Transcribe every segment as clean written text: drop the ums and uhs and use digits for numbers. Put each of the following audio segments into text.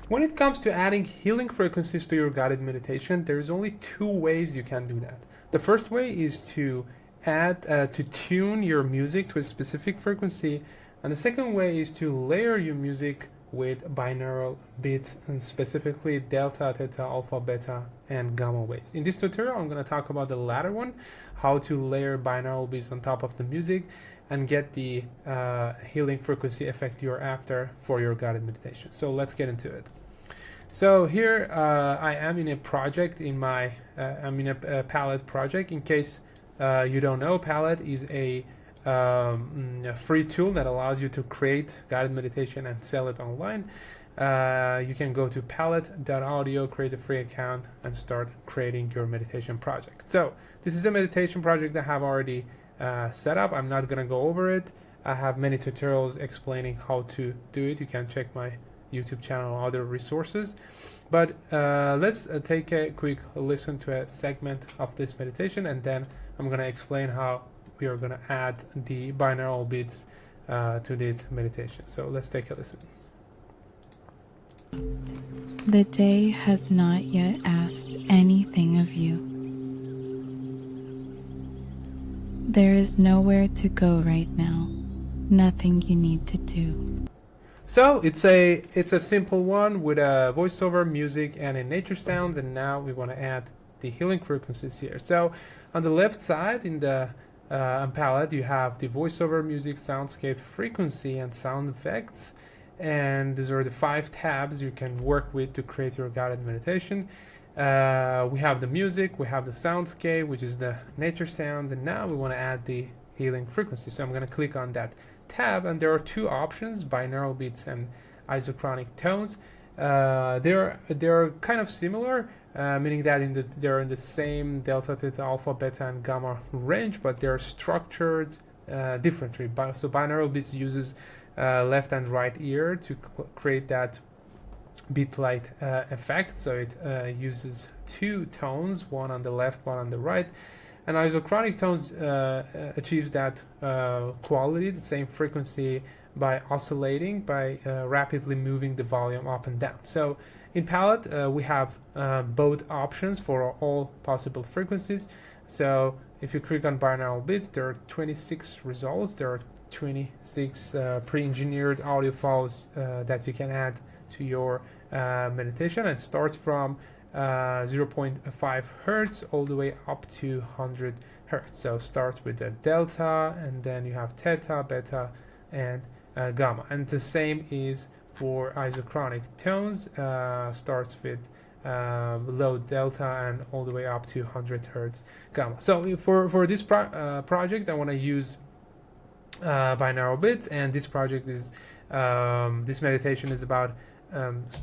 When it comes to adding healing frequencies to your guided meditation, there's only two ways you can do that. The first way is to to tune your music to a specific frequency, and the second way is to layer your music with binaural beats, and specifically delta, theta, alpha, beta, and gamma waves. In this tutorial, I'm going to talk about the latter one, how to layer binaural beats on top of the music and get the healing frequency effect you're after for your guided meditation. So let's get into it. So here I am in a project I'm in a Palette project. In case you don't know, Palette is a free tool that allows you to create guided meditation and sell it online. You can go to palette.audio, create a free account, and start creating your meditation project. So this is a meditation project that I have already set up. I'm not going to go over it. I have many tutorials explaining how to do it. You can check my YouTube channel and other resources. But let's take a quick listen to a segment of this meditation, and then I'm going to explain how we are going to add the binaural beats to this meditation. So let's take a listen. The day has not yet asked anything of you. There is nowhere to go right now, nothing you need to do. So it's a simple one with a voiceover, music, and a nature sounds, and now we want to add the healing frequencies here. So on the left side in the palette, you have the voiceover, music, soundscape, frequency, and sound effects, and these are the 5 tabs you can work with to create your guided meditation. We have the music, we have the soundscape, which is the nature sounds, and now we want to add the healing frequency. So I'm going to click on that tab, and there are 2 options: binaural beats and isochronic tones. They're kind of similar, meaning that they're in the same delta, theta, alpha, beta, and gamma range, but they're structured differently. So binaural beats uses left and right ear to create that beat light effect. So it uses 2 tones, one on the left, one on the right. And isochronic tones achieves that quality, the same frequency, by oscillating, by rapidly moving the volume up and down. So in Palette, we have both options for all possible frequencies. So if you click on binaural beats, there are 26 results. There are 26 pre-engineered audio files that you can add to your meditation. It starts from 0.5 hertz all the way up to 100 hertz. So starts with the delta, and then you have theta, beta, and gamma. And the same is for isochronic tones. Starts with low delta and all the way up to 100 hertz gamma. So for this project, I want to use binaural beats, and this project is this meditation is about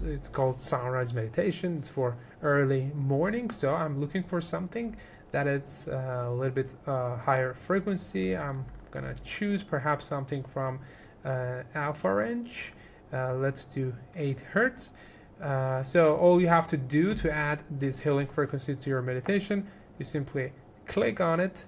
it's called sunrise meditation. It's for early morning, so I'm looking for something that it's a little bit higher frequency. I'm gonna choose perhaps something from alpha range. Let's do 8 hertz. So all you have to do to add this healing frequency to your meditation, you simply click on it,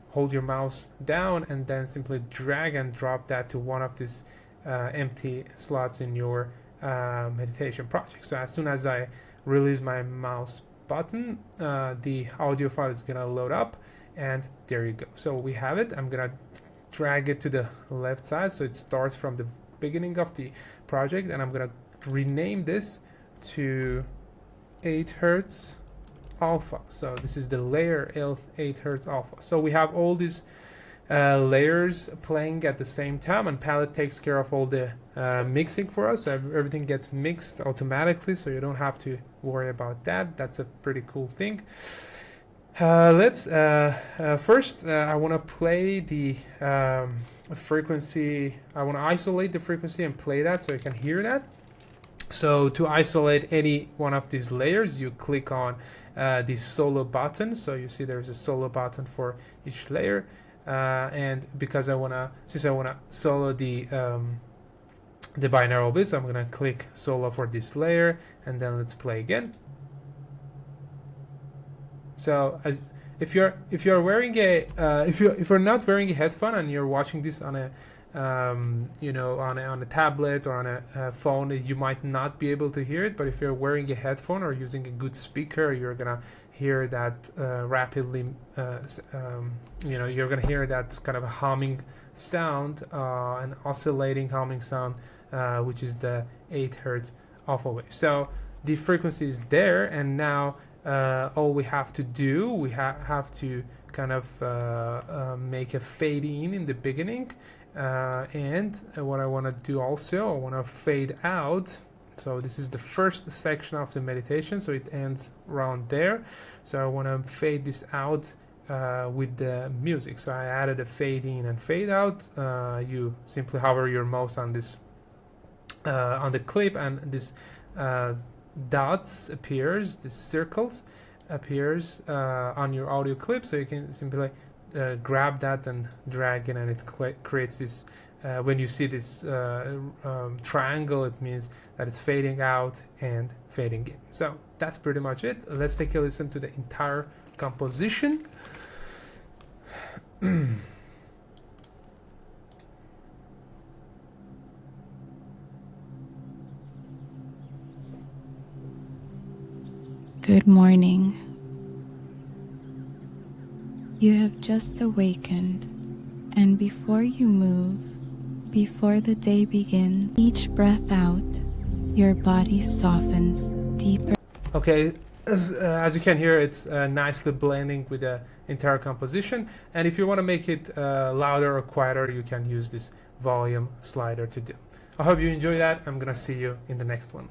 hold your mouse down, and then simply drag and drop that to one of these empty slots in your meditation project. So as soon as I release my mouse button, the audio file is gonna load up, and there you go. So we have it. I'm gonna drag it to the left side, so it starts from the beginning of the project, and I'm gonna rename this to 8 hertz alpha. So this is the layer 8 hertz alpha. So we have all these layers playing at the same time, and Palette takes care of all the mixing for us. So everything gets mixed automatically, so you don't have to worry about that. That's a pretty cool thing. Let's first I want to play the frequency. I want to isolate the frequency and play that so you can hear that. So to isolate any one of these layers, you click on the solo button. So you see there's a solo button for each layer, and because since I wanna solo the binaural beats, I'm gonna click solo for this layer, and then let's play again. So if you're wearing a if you're not wearing a headphone and you're watching this on a you know, on a tablet or on a phone, you might not be able to hear it. But if you're wearing a headphone or using a good speaker, you're gonna hear that rapidly. You know, you're gonna hear that kind of a humming sound, an oscillating humming sound, which is the 8 hertz alpha wave. So the frequency is there, and now all we have to do, we have to kind of make a fade in the beginning, and what I want to do also, I want to fade out. So this is the first section of the meditation, so it ends around there. So I want to fade this out with the music. So I added a fade in and fade out. You simply hover your mouse on this on the clip, and this dots appears, this circles appears on your audio clip, so you can simply grab that and drag it, and it creates this when you see this triangle, it means that it's fading out and fading in. So that's pretty much it. Let's take a listen to the entire composition. Good morning. You have just awakened, and before you move, before the day begins, each breath out, your body softens deeper. Okay, as you can hear, it's nicely blending with the entire composition. And if you want to make it louder or quieter, you can use this volume slider to do. I hope you enjoy that. I'm gonna see you in the next one.